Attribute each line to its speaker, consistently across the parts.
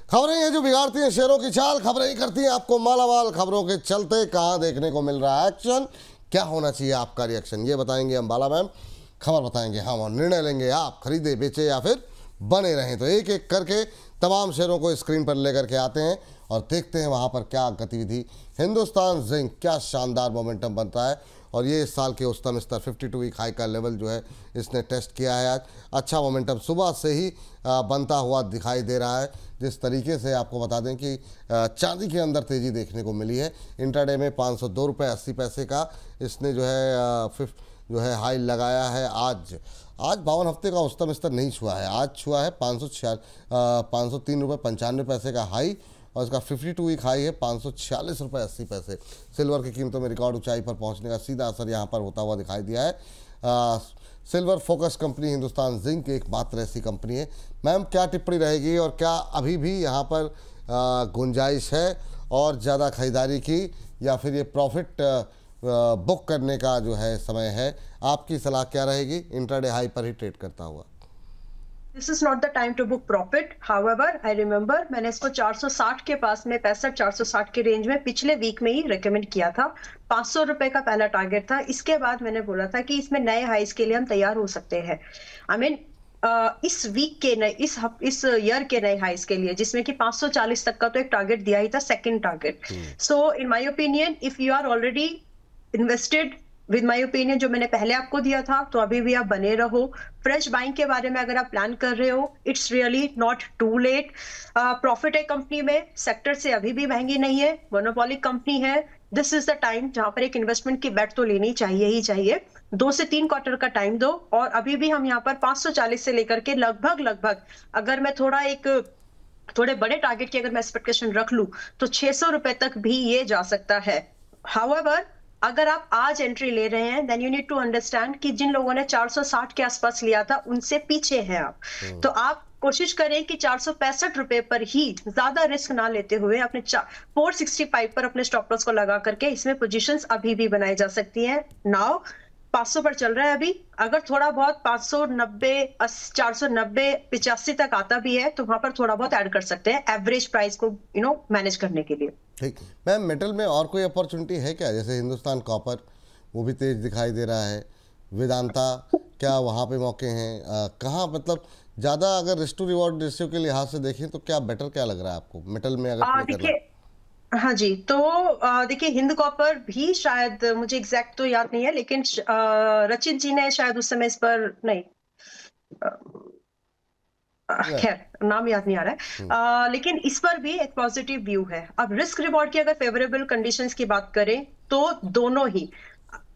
Speaker 1: खबरें हैं जो बिगाड़ती हैं शेयरों की चाल, खबरें ही करती हैं आपको मालामाल। खबरों के चलते कहां देखने को मिल रहा है एक्शन, क्या होना चाहिए आपका रिएक्शन, ये बताएंगे हम बाला मैम। खबर बताएंगे हम और निर्णय लेंगे आप, खरीदे बेचे या फिर बने रहें। तो एक एक करके तमाम शेयरों को स्क्रीन पर लेकर के आते हैं और देखते हैं वहां पर क्या गतिविधि। हिंदुस्तान जिंक क्या शानदार मोमेंटम बनता है और ये इस साल के उच्चतम स्तर 52 वीक हाई का लेवल जो है इसने टेस्ट किया है आज। अच्छा मोमेंटम सुबह से ही बनता हुआ दिखाई दे रहा है। जिस तरीके से आपको बता दें कि चांदी के अंदर तेज़ी देखने को मिली है। इंट्राडे में 502 रुपये 80 पैसे का इसने जो है हाई लगाया है। आज 52 हफ्ते का उच्चतम स्तर नहीं छुआ है, आज छुआ है 503 रुपये 95 पैसे का हाई और इसका 52 वीक हाई है 546 रुपये 80 पैसे। सिल्वर की कीमतों में रिकॉर्ड ऊंचाई पर पहुंचने का सीधा असर यहां पर होता हुआ दिखाई दिया है। Silver focus company Hindustan zinc एकमात्र ऐसी कंपनी है। मैम क्या टिप्पणी रहेगी और क्या अभी भी यहां पर गुंजाइश है और ज़्यादा खरीदारी की या फिर ये प्रॉफिट बुक करने का जो है समय है, आपकी सलाह क्या रहेगी इंट्राडे हाई पर ही ट्रेड करता हुआ?
Speaker 2: This is not the time to book profit. However, I remember मैंने इसको 460 के पास में 65-460 के रेंज में पिछले वीक में ही रेकमेंड किया था। 500 रुपए का पहला टारगेट था। इसके बाद मैंने बोला था कि इसमें नए हाइस के लिए हम तैयार हो सकते हैं। इस वीक के नए इस ईयर के नए हाइस के लिए, जिसमें कि 540 तक का तो एक टारगेट दिया ही था, second target. So in my opinion, if you are already invested with my opinion जो मैंने पहले आपको दिया था, तो अभी भी आप बने रहो। फ्रेश बाइंग के बारे में अगर आप प्लान कर रहे हो, it's really not too late. Profit है कंपनी में, सेक्टर से अभी भी महंगी नहीं है, मोनोपोली कंपनी है। दिस इज द टाइम जहां पर एक इन्वेस्टमेंट की बेट तो लेनी चाहिए ही चाहिए। 2 से 3 क्वार्टर का टाइम दो और अभी भी हम यहाँ पर 540 से लेकर के लगभग अगर मैं थोड़े बड़े टारगेट की अगर मैं एक्सपेक्टेशन रख लूं तो 600 रुपए तक भी ये जा सकता है। हाउएवर, अगर आप आज एंट्री ले रहे हैं, then you need to understand कि जिन लोगों ने 460 के आसपास लिया था उनसे पीछे हैं आप। तो आप कोशिश करें कि 465 रुपए पर ही ज्यादा रिस्क ना लेते हुए अपने 465 पर अपने स्टॉप लॉस को लगा करके इसमें पोजीशंस अभी भी बनाई जा सकती हैं। नाउ 500 पर चल रहा है अभी, अगर थोड़ा बहुत 590 490 85 तक आता भी है तो वहां पर थोड़ा बहुत ऐड कर सकते हैं एवरेज प्राइस को मैनेज करने के लिए।
Speaker 1: ठीक मैम, मेटल में और कोई अपॉर्चुनिटी है क्या? जैसे हिंदुस्तान कॉपर वो भी तेज दिखाई दे रहा है, वेदांता क्या वहाँ पे मौके हैं? कहाँ मतलब ज़्यादा अगर रिस्क टू रिवॉर्ड रेशियो के लिहाज से देखें तो क्या बेटर क्या लग रहा है आपको मेटल में अगर
Speaker 2: देखिए? हाँ जी, तो देखिए हिंद कॉपर भी शायद, मुझे एग्जैक्ट तो याद नहीं है, लेकिन रचित जी ने शायद उस समय इस पर नहीं, खैर नाम याद नहीं आ रहा है, लेकिन इस पर भी एक पॉजिटिव व्यू है। अब रिस्क रिवॉर्ड की अगर फेवरेबल कंडीशंस की बात करें तो दोनों ही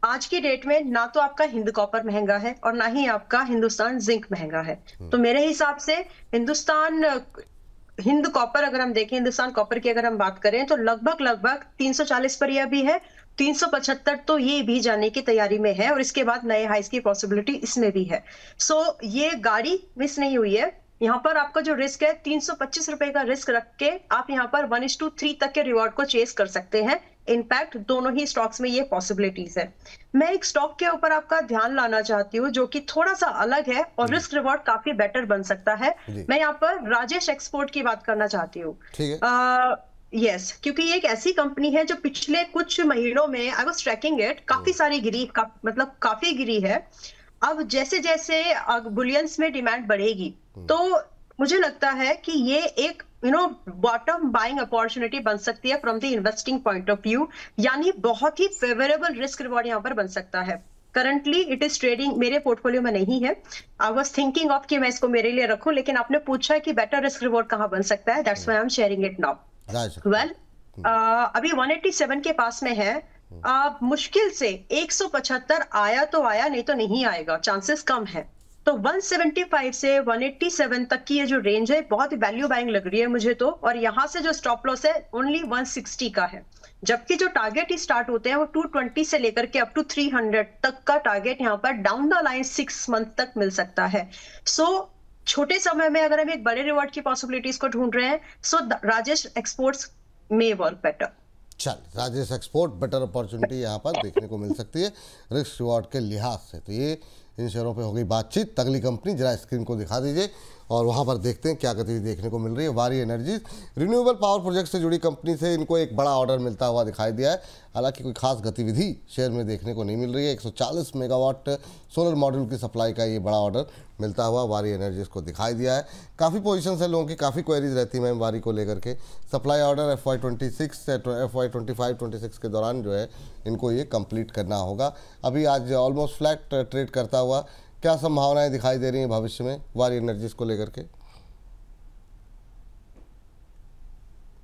Speaker 2: आज की डेट में, ना तो आपका हिंद कॉपर महंगा है और ना ही आपका हिंदुस्तान जिंक महंगा है। तो मेरे हिसाब से हिंद कॉपर अगर हम देखें, हिंदुस्तान कॉपर की अगर हम बात करें तो लगभग 340 पर यह भी है, 375 तो ये भी जाने की तैयारी में है और इसके बाद नए हाइस की पॉसिबिलिटी इसमें भी है। सो ये गाड़ी मिस नहीं हुई है। यहाँ पर आपका जो रिस्क है 325 रुपए का रिस्क रख के आप यहाँ पर 1:3 तक के रिवॉर्ड को चेस कर सकते हैं। इनफैक्ट दोनों ही स्टॉक्स में ये पॉसिबिलिटीज है। मैं एक स्टॉक के ऊपर आपका ध्यान लाना चाहती हूँ जो कि थोड़ा सा अलग है और रिस्क रिवॉर्ड काफी बेटर बन सकता है। मैं यहाँ पर राजेश एक्सपोर्ट की बात करना चाहती हूँ। यस, क्योंकि ये एक ऐसी कंपनी है जो पिछले कुछ महीनों में, आई वाज ट्रैकिंग इट, काफी सारी मतलब काफी गिरी है। अब जैसे जैसे बुलियंस में डिमांड बढ़ेगी तो मुझे लगता है कि ये एक बॉटम बाइंग अपॉर्चुनिटी बन सकती है from the investing point of view, यानी बहुत ही फेवरेबल रिस्क रिवॉर्ड यहाँ पर बन सकता है। करंटली इट इज ट्रेडिंग, मेरे पोर्टफोलियो में नहीं है। आई वाज थिंकिंग ऑफ कि मैं इसको मेरे लिए रखूं, लेकिन आपने पूछा कि बेटर रिस्क रिवॉर्ड कहाँ बन सकता है, that's why I am sharing it now. Well, अभी 187 के पास में है। मुश्किल से 175 आया तो आया, नहीं तो नहीं आएगा, चांसेस कम है। तो 175 से 187 तक की ये जो रेंज है बहुत ही वैल्यू बाइंग लग रही है मुझे तो। और यहाँ से जो स्टॉप लॉस है ओनली 160 का है, जबकि जो टारगेट ही स्टार्ट होते हैं वो 220 से लेकर के अप टू 300 तक का टारगेट यहाँ पर डाउन द लाइन 6 मंथ तक मिल सकता है। सो छोटे समय में अगर हम एक बड़े रिवॉर्ड की पॉसिबिलिटीज को ढूंढ रहे हैं, सो राजेश एक्सपोर्ट्स में वर्क बेटर।
Speaker 1: चल, राजेश एक्सपोर्ट बेटर अपॉर्चुनिटी यहाँ पर देखने को मिल सकती है रिस्क रिवॉर्ड के लिहाज से। तो ये इन शेयरों पे हो गई बातचीत। अगली कंपनी जरा स्क्रीन को दिखा दीजिए और वहाँ पर देखते हैं क्या गतिविधि देखने को मिल रही है। वारी एनर्जीज रिन्यूएबल पावर प्रोजेक्ट से जुड़ी कंपनी से इनको एक बड़ा ऑर्डर मिलता हुआ दिखाई दिया है। हालांकि कोई खास गतिविधि शेयर में देखने को नहीं मिल रही है। 140 मेगावाट सोलर मॉड्यूल की सप्लाई का ये बड़ा ऑर्डर मिलता हुआ वारी एनर्जीज को दिखाई दिया है। काफ़ी पोजीशन है लोगों की, काफ़ी क्वेरीज रहती है मैम वारी को लेकर के। सप्लाई ऑर्डर FY26 से FY25-26 के दौरान जो है इनको ये कंप्लीट करना होगा। अभी आज ऑलमोस्ट फ्लैट ट्रेड करता हुआ, क्या संभावनाएं दिखाई दे रही हैं भविष्य में वारी एनर्जीज को लेकर के?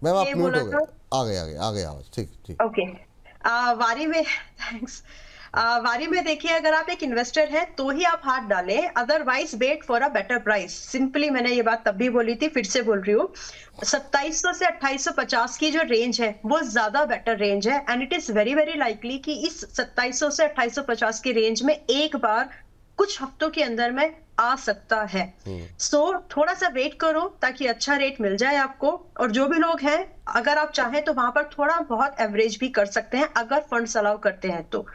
Speaker 1: मैम आप म्यूट हो गए, आ गए आवाज। ठीक ठीक
Speaker 2: ओके। वारी में थैंक्स। वारी में देखिए, अगर आप एक इन्वेस्टर हैं तो ही आप हाथ डालें, otherwise wait for a better price. Simply मैंने ये बात तब भी बोली थी, फिर से बोल रही हूँ। 2700 से 2850 की जो रेंज है वो ज्यादा बेटर रेंज है, and it is very very likely कि इस 2700 से 2850 की रेंज में एक बार कुछ हफ्तों के अंदर में आ सकता है। सो थोड़ा सा वेट करो ताकि अच्छा रेट मिल जाए आपको। और जो भी लोग हैं, अगर आप चाहें तो वहां पर थोड़ा बहुत एवरेज भी कर सकते हैं अगर फंड्स अलाउ करते हैं तो।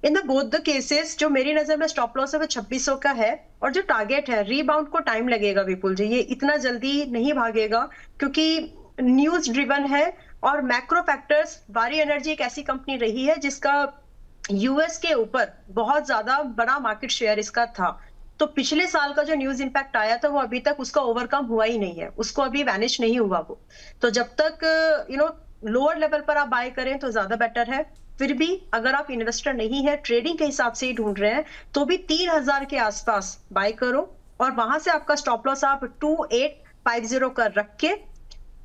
Speaker 2: In the both the cases जो मेरी नजर में स्टॉप लॉस है वो 2600 का है, और जो टारगेट है, रीबाउंड को टाइम लगेगा विपुल जी, ये इतना जल्दी नहीं भागेगा क्योंकि न्यूज ड्रिवन है। और मैक्रो फैक्टर्स, वारी एनर्जी एक ऐसी कंपनी रही है जिसका यूएस के ऊपर बहुत ज्यादा बड़ा मार्केट शेयर इसका था। तो पिछले साल का जो न्यूज इंपैक्ट आया था वो अभी तक उसका ओवरकम हुआ ही नहीं है, उसको अभी वैनिश नहीं हुआ वो। तो जब तक लोअर लेवल पर आप बाय करें तो ज्यादा बेटर है। फिर भी अगर आप इन्वेस्टर नहीं है, ट्रेडिंग के हिसाब से ही ढूंढ रहे हैं, तो भी 3000 के आसपास बाय करो, और वहां से आपका स्टॉप लॉस आप 2850 कर रख के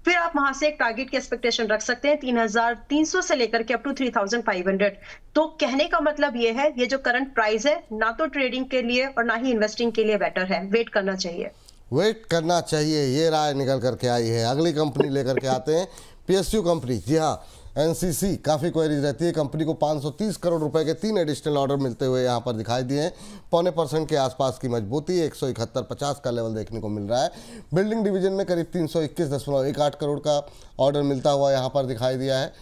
Speaker 2: फिर आप वहां से एक टारगेट की एक्सपेक्टेशन रख सकते हैं 3300 से लेकर के अप टू 3500। तो कहने का मतलब ये है, ये जो करंट प्राइस है ना तो ट्रेडिंग के लिए और ना ही इन्वेस्टिंग के लिए बेटर है, वेट करना चाहिए।
Speaker 1: वेट करना चाहिए, ये राय निकल करके आई है। अगली कंपनी लेकर के आते हैं, PSU कंपनी। जी हाँ, NCC काफ़ी क्वेरीज रहती है। कंपनी को 530 करोड़ रुपए के 3 एडिशनल ऑर्डर मिलते हुए यहाँ पर दिखाई दिए हैं। 0.25% के आसपास की मजबूती, 171.50 का लेवल देखने को मिल रहा है। बिल्डिंग डिवीजन में करीब 321.18 करोड़ का ऑर्डर मिलता हुआ यहाँ पर दिखाई दिया है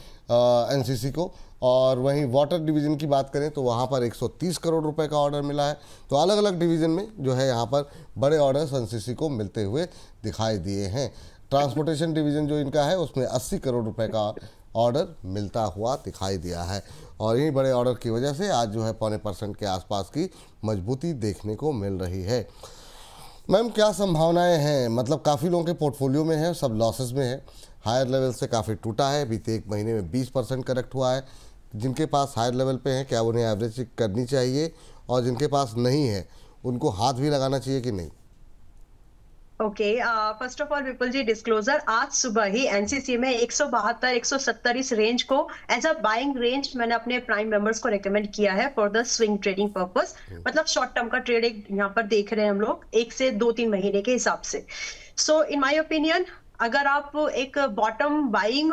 Speaker 1: NCC को। और वहीं वाटर डिवीज़न की बात करें तो वहाँ पर 130 करोड़ रुपए का ऑर्डर मिला है। तो अलग अलग डिवीज़न में जो है यहाँ पर बड़े ऑर्डर्स NCC को मिलते हुए दिखाई दिए हैं। ट्रांसपोर्टेशन डिवीज़न जो इनका है उसमें 80 करोड़ रुपए का ऑर्डर मिलता हुआ दिखाई दिया है। और इन्हीं बड़े ऑर्डर की वजह से आज जो है 0.25% के आसपास की मजबूती देखने को मिल रही है। मैम क्या संभावनाएं हैं? मतलब काफ़ी लोगों के पोर्टफोलियो में है, सब लॉसेस में है, हायर लेवल से काफ़ी टूटा है। बीते एक महीने में 20% करेक्ट हुआ है। जिनके पास हायर लेवल पे है, क्या उन्हें एवरेज करनी चाहिए? और जिनके पास नहीं है उनको हाथ भी लगाना चाहिए कि नहीं?
Speaker 2: Okay, first of all Vipul ji, disclosure, आज सुबह ही एनसीसी में 172 170 इस रेंज को एज अ बाइंग रेंज मैंने अपने प्राइम मेंबर्स को रेकमेंड किया है for the swing trading purpose. मतलब शॉर्ट टर्म का ट्रेड यहाँ पर देख रहे हैं हम लोग 1 से 2-3 महीने के हिसाब से। सो इन माय ओपिनियन, अगर आप एक बॉटम बाइंग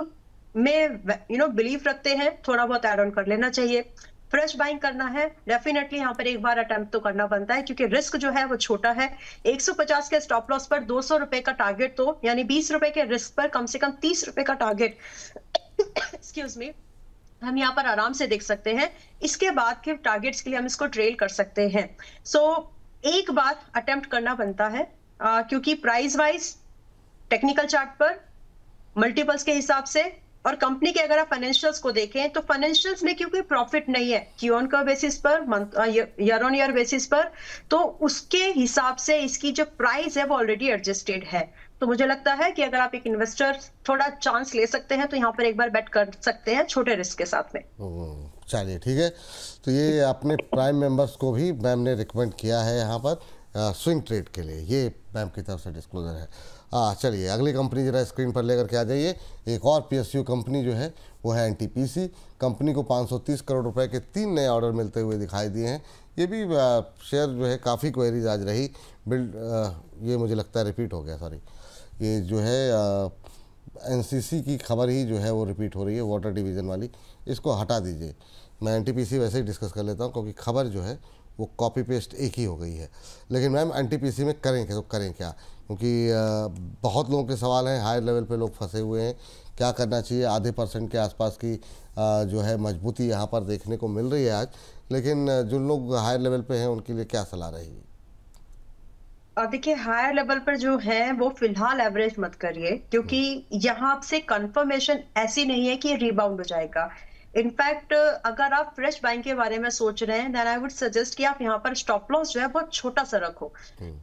Speaker 2: में बिलीव रखते हैं, थोड़ा बहुत एड ऑन कर लेना चाहिए। फ्रेश बाइंग करना है, डेफिनेटली यहाँ पर एक बार अटेम्प्ट तो करना बनता है क्योंकि रिस्क जो है वो छोटा है। 150 के स्टॉप लॉस पर 200 रुपए का टारगेट, तो यानी 20 रुपए के रिस्क पर कम से कम 30 रुपए का टारगेट एक्सक्यूज मी, हम यहाँ पर आराम से देख सकते हैं। इसके बाद के टारगेट्स के लिए हम इसको ट्रेल कर सकते हैं। सो एक बार अटेम्प्ट करना बनता है क्योंकि प्राइस वाइज, टेक्निकल चार्ट पर, मल्टीपल्स के हिसाब से, और कंपनी के अगर आप फाइनेंशियल्स को देखें तो फाइनेंशियल्स में क्योंकि प्रॉफिट नहीं है क्यू ऑन का बेसिस पर, ईयर ऑन ईयर बेसिस पर, तो उसके हिसाब से इसकी जो प्राइस है वो ऑलरेडी एडजस्टेड है। तो मुझे लगता है कि अगर आप एक इन्वेस्टर थोड़ा चांस ले सकते हैं तो यहाँ पर एक बार बेट कर सकते हैं छोटे रिस्क के साथ में।
Speaker 1: चलिए ठीक है, तो ये अपने प्राइम मेंबर्स को भी मैम ने रिकमेंड किया है यहाँ पर स्विंग ट्रेड के लिए, ये मैम की तरफ से डिस्क्लोजर है। चलिए अगली कंपनी जरा स्क्रीन पर लेकर के आ जाइए। एक और PSU कंपनी जो है वो है NTPC। कंपनी को 530 करोड़ रुपए के 3 नए ऑर्डर मिलते हुए दिखाई दिए हैं। ये भी शेयर जो है काफ़ी क्वेरीज आज रही। ये मुझे लगता है रिपीट हो गया, सॉरी, ये जो है NCC की खबर ही जो है वो रिपीट हो रही है, वाटर डिवीज़न वाली, इसको हटा दीजिए। मैं NTPC वैसे ही डिस्कस कर लेता हूँ क्योंकि खबर जो है वो कॉपी पेस्ट एक ही हो गई है। लेकिन मैम NTPC में करें क्या, तो करें क्या? क्योंकि बहुत लोगों के सवाल हैं, हायर लेवल पे लोग फंसे हुए हैं, क्या करना चाहिए? आधे % के आसपास की जो है मजबूती यहाँ पर देखने को मिल रही है आज। लेकिन जो लोग हायर लेवल पे हैं उनके लिए क्या सलाह रहेगी?
Speaker 2: देखिए हायर लेवल पर जो है वो फिलहाल एवरेज मत करिए, क्योंकि यहाँ से कंफर्मेशन ऐसी नहीं है कि ये रिबाउंड हो जाएगा। इनफैक्ट अगर आप फ्रेश बाइंग के बारे में सोच रहे हैं, देन आई वुड सजेस्ट कि आप यहाँ पर स्टॉप लॉस जो है बहुत छोटा सा रखो।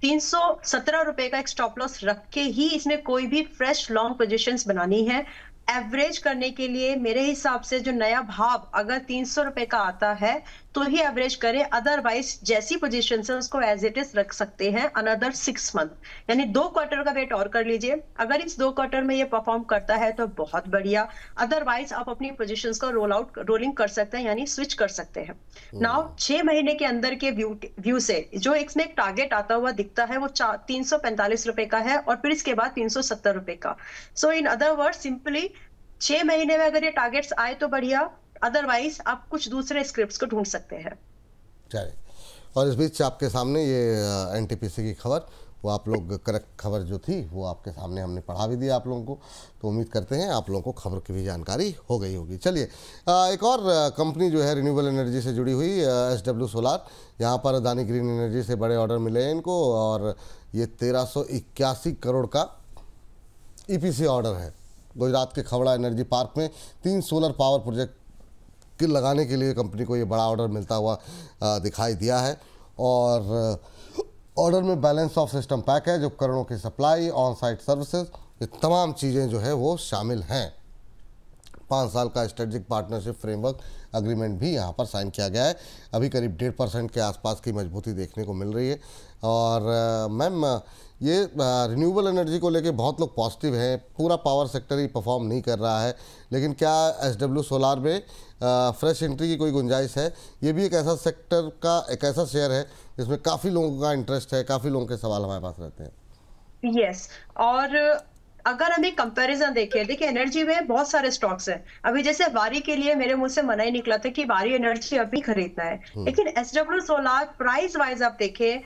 Speaker 2: 317 रुपए का एक स्टॉप लॉस रख के ही इसमें कोई भी फ्रेश लॉन्ग पोजीशंस बनानी है। एवरेज करने के लिए मेरे हिसाब से जो नया भाव अगर 300 रुपए का आता है तो ही एवरेज करें, अदरवाइज जैसी पोजीशन है उसको एज इट इज रख सकते हैं अनदर 6 मंथ, यानी 2 क्वार्टर का वेट और कर लीजिए। अगर इस 2 क्वार्टर में ये परफॉर्म करता है तो बहुत बढ़िया, अदरवाइज आप अपनी पोजीशंस को रोलिंग कर सकते हैं, यानी स्विच कर सकते हैं। नाउ 6 महीने के अंदर के व्यू से जो इसमें एक टारगेट आता हुआ दिखता है वो 345 रुपए का है, और फिर इसके बाद 370 रुपए का। सो इन अदर वर्ड सिंपली 6 महीने में अगर ये टारगेट्स आए तो बढ़िया, अदरवाइज आप कुछ दूसरे स्क्रिप्ट्स को ढूंढ सकते हैं।
Speaker 1: चलिए, और इस बीच आपके सामने ये एनटीपीसी की खबर, वो आप लोग करेक्ट खबर जो थी वो आपके सामने हमने पढ़ा भी दिया आप लोगों को, तो उम्मीद करते हैं आप लोगों को खबर की भी जानकारी हो गई होगी। चलिए, एक और कंपनी जो है रिन्यूएबल एनर्जी से जुड़ी हुई SW सोलार, यहाँ पर अदानी ग्रीन एनर्जी से बड़े ऑर्डर मिले हैं इनको, और ये 1381 करोड़ का EPC ऑर्डर है। गुजरात के खवड़ा एनर्जी पार्क में 3 सोलर पावर प्रोजेक्ट के लगाने के लिए कंपनी को ये बड़ा ऑर्डर मिलता हुआ दिखाई दिया है, और ऑर्डर में बैलेंस ऑफ सिस्टम पैक है, जो उपकरणों की सप्लाई, ऑन साइट सर्विसेज, ये तमाम चीज़ें जो है वो शामिल हैं। 5 साल का स्ट्रेटेजिक पार्टनरशिप फ्रेमवर्क अग्रीमेंट भी यहाँ पर साइन किया गया है। अभी करीब 1.5% के आसपास की मजबूती देखने को मिल रही है। और मैम, ये रिन्यूएबल एनर्जी को लेके बहुत लोग पॉजिटिव हैं, पूरा पावर सेक्टर ही परफॉर्म नहीं कर रहा है, लेकिन क्या SW सोलार में फ्रेश एंट्री की कोई गुंजाइश है? ये भी एक ऐसा सेक्टर का एक ऐसा शेयर है जिसमें काफ़ी लोगों का इंटरेस्ट है, काफ़ी लोगों के सवाल हमारे पास रहते हैं।
Speaker 2: यस, और अगर हम एक कंपैरिजन देखें, देखिए एनर्जी में बहुत सारे स्टॉक्स हैं। अभी जैसे वारी के लिए मेरे मुंह से मना ही निकला था कि वारी एनर्जी अभी खरीदना है, लेकिन SW सोलार प्राइस वाइज आप देखें,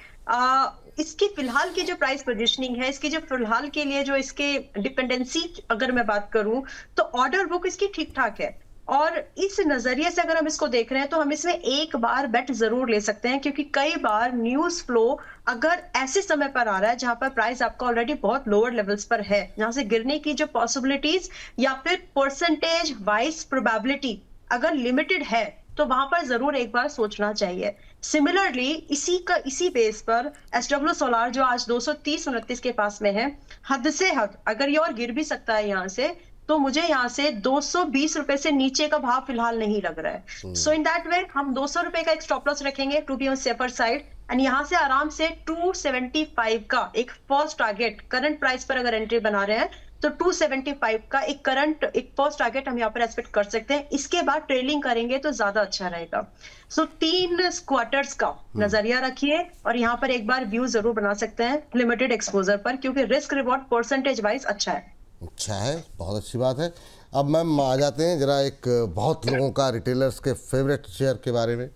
Speaker 2: इसकी फिलहाल की जो प्राइस पोजीशनिंग है, इसकी जो फिलहाल के लिए जो इसके डिपेंडेंसी अगर मैं बात करूं तो ऑर्डर बुक इसकी ठीक ठाक है, और इस नजरिए से अगर हम इसको देख रहे हैं तो हम इसमें एक बार बेट जरूर ले सकते हैं, क्योंकि कई बार न्यूज फ्लो अगर ऐसे समय पर आ रहा है जहां पर प्राइस आपका ऑलरेडी बहुत लोअर लेवल्स पर है, जहां से गिरने की जो पॉसिबिलिटीज या फिर परसेंटेज वाइज प्रोबेबिलिटी अगर लिमिटेड है तो वहां पर जरूर एक बार सोचना चाहिए। सिमिलरली इसी बेस पर SW सोलार जो आज 230-29 के पास में है, हद से हद अगर ये और गिर भी सकता है यहाँ से, तो मुझे यहाँ से 220 रुपए से नीचे का भाव फिलहाल नहीं लग रहा है। सो इन दैट वे हम 200 रुपए का एक स्टॉप लॉस रखेंगे to be on safer side, and यहाँ से आराम से 275 का एक फर्स्ट टारगेट, करंट प्राइस पर अगर एंट्री बना रहे हैं तो 275 का एक फर्स्ट टारगेट हम यहाँ पर एक्सपेक्ट कर सकते हैं। इसके बाद ट्रेलिंग करेंगे तो ज्यादा अच्छा रहेगा। सो 3 क्वार्टर्स का नजरिया रखिए, और यहाँ पर एक बार व्यू जरूर बना सकते हैं लिमिटेड एक्सपोजर पर, क्योंकि रिस्क रिवॉर्ड परसेंटेज वाइज अच्छा है।
Speaker 1: अच्छा है, बहुत अच्छी बात है। अब मैम आ जाते हैं जरा एक बहुत लोगों का रिटेलर्स के फेवरेट शेयर के बारे में,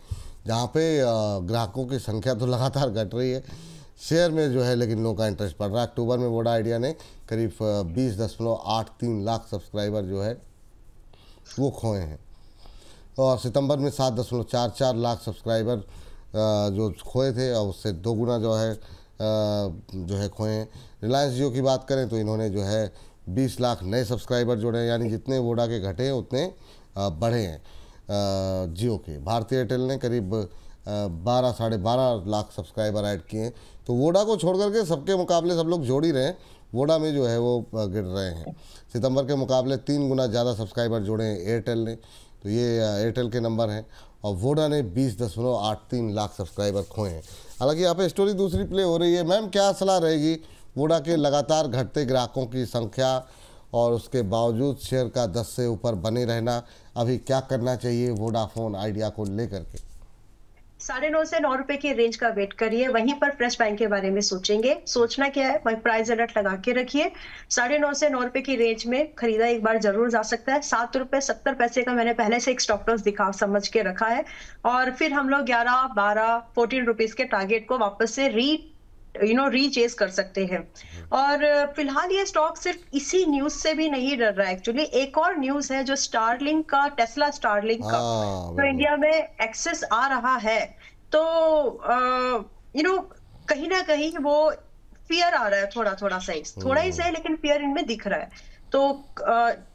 Speaker 1: जहाँ पे ग्राहकों की संख्या तो लगातार घट रही है, शेयर में जो है लेकिन लोगों का इंटरेस्ट बढ़ रहा है। अक्टूबर में वोडा आइडिया ने करीब 20.83 लाख सब्सक्राइबर जो है वो खोए हैं, और सितंबर में 7.44 लाख सब्सक्राइबर जो खोए थे, और उससे 2 गुना जो है खोए हैं। रिलायंस जियो की बात करें तो इन्होंने जो है 20 लाख नए सब्सक्राइबर जोड़े हैं, यानी जितने वोडा के घटे हैं उतने बढ़े हैं जियो के। भारतीय एयरटेल ने करीब 12-12.5 लाख सब्सक्राइबर ऐड किए हैं। तो वोडा को छोड़ करके सबके मुकाबले सब लोग जोड़ ही रहे हैं, वोडा में जो है वो गिर रहे हैं। सितंबर के मुकाबले 3 गुना ज़्यादा सब्सक्राइबर जोड़े हैं एयरटेल ने, तो ये एयरटेल के नंबर हैं, और वोडा ने 20.83 लाख सब्सक्राइबर खोए हैं। हालांकि यहाँ पे स्टोरी दूसरी प्ले हो रही है। मैम, क्या सलाह रहेगी वोडा के लगातार घटते ग्राहकों की संख्या और उसके बावजूद शेयर का 10 से ऊपर बने रहना, अभी क्या करना चाहिए वोडाफोन आइडिया को लेकर के?
Speaker 2: 9.5 से 9 रुपए की रेंज का वेट करिए, वहीं पर फ्रेश बैंक के बारे में सोचेंगे। सोचना क्या है, वही प्राइस अलर्ट लगा के रखिए। 9.5 से 9 रुपए की रेंज में खरीदा एक बार जरूर जा सकता है। 7 रुपए 70 पैसे का मैंने पहले से एक स्टॉप लॉस दिखा समझ के रखा है, और फिर हम लोग 11, 12, 14 रुपीज के टारगेट को वापस से रीचेस कर सकते हैं। और फिलहाल ये स्टॉक सिर्फ इसी न्यूज से भी नहीं डर रहा है। एक्चुअली एक और न्यूज है जो स्टारलिंक का, टेस्ला स्टारलिंक का तो इंडिया में एक्सेस आ रहा है, तो कहीं ना कहीं वो फियर आ रहा है, थोड़ा थोड़ा सा, थोड़ा ही सही लेकिन फियर इनमें दिख रहा है। तो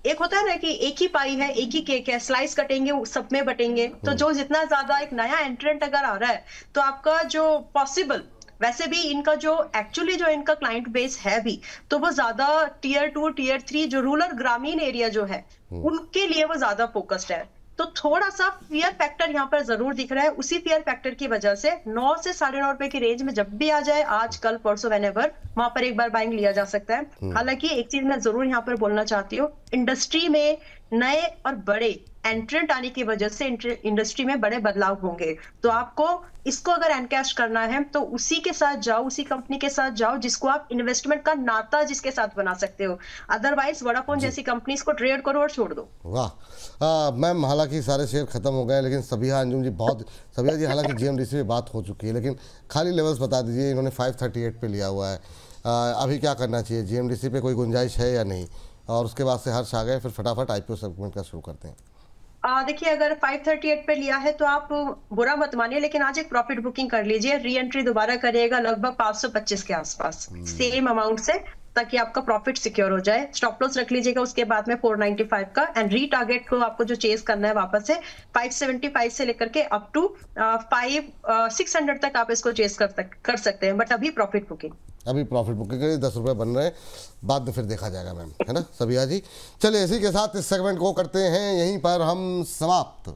Speaker 2: एक होता है ना कि एक ही पाई है, एक ही केक है, स्लाइस कटेंगे सब में बटेंगे, तो जो जितना ज्यादा एक नया एंट्रेंट अगर आ रहा है तो आपका जो पॉसिबल, वैसे भी इनका जो एक्चुअली जो इनका क्लाइंट बेस है भी, तो वो ज्यादा टियर 2 टियर 3 जो रूरल ग्रामीण एरिया जो है उनके लिए वो ज्यादा फोकस्ड है। तो थोड़ा सा फियर फैक्टर यहाँ पर जरूर दिख रहा है। उसी फियर फैक्टर की वजह से 9 से 9.5 रुपए की रेंज में जब भी आ जाए, आज कल परसों वेनेवर, वहां पर एक बार बाइंग लिया जा सकता है। हालांकि एक चीज मैं जरूर यहाँ पर बोलना चाहती हूँ, इंडस्ट्री में नए और बड़े एंट्रेंट आने की वजह से इंडस्ट्री में बड़े बदलाव होंगे। तो आपको इसको अगर एनकैश करना है तो उसी के साथ जाओ, उसी कंपनी के साथ जाओ जिसको आप इन्वेस्टमेंट का नाता जिसके साथ बना सकते हो। अदरवाइज वोडाफोन जैसी कंपनीज को ट्रेड करो और छोड़ दो।
Speaker 1: वाह मैम, हालांकि सारे शेयर खत्म हो गए, लेकिन सबिहा अंजुम जी बहुत, सबिहा जी हालांकि जीएमडीसी पे बात हो चुकी है, लेकिन खाली लेवल्स बता दीजिए। इन्होंने 538 पे लिया हुआ है, अभी क्या करना चाहिए? जीएमडीसी पे कोई गुंजाइश है या नहीं? और उसके बाद से हर्ष आ गए, फिर फटाफट आईपीओ सेगमेंट का शुरू करते हैं।
Speaker 2: देखिए, अगर 538 पे लिया है तो आप बुरा मत मानिए, लेकिन आज एक प्रॉफिट बुकिंग कर लीजिए। री एंट्री दोबारा करिएगा लगभग 525 के आसपास सेम अमाउंट से, ताकि आपका प्रॉफिट सिक्योर हो जाए। स्टॉप लॉस रख लीजिएगा उसके बाद में 495 का, एंड री टारगेट को आपको जो चेस करना है वापस से 575 से लेकर के अप टू 600 तक आप इसको चेस कर सकते हैं। बट अभी प्रॉफिट बुकिंग,
Speaker 1: अभी प्रॉफिट बुकिंग के लिए 10 रुपये बन रहे हैं, बाद में फिर देखा जाएगा मैम, है ना सबिहा जी। चलिए इसी के साथ इस सेगमेंट को करते हैं यहीं पर हम समाप्त।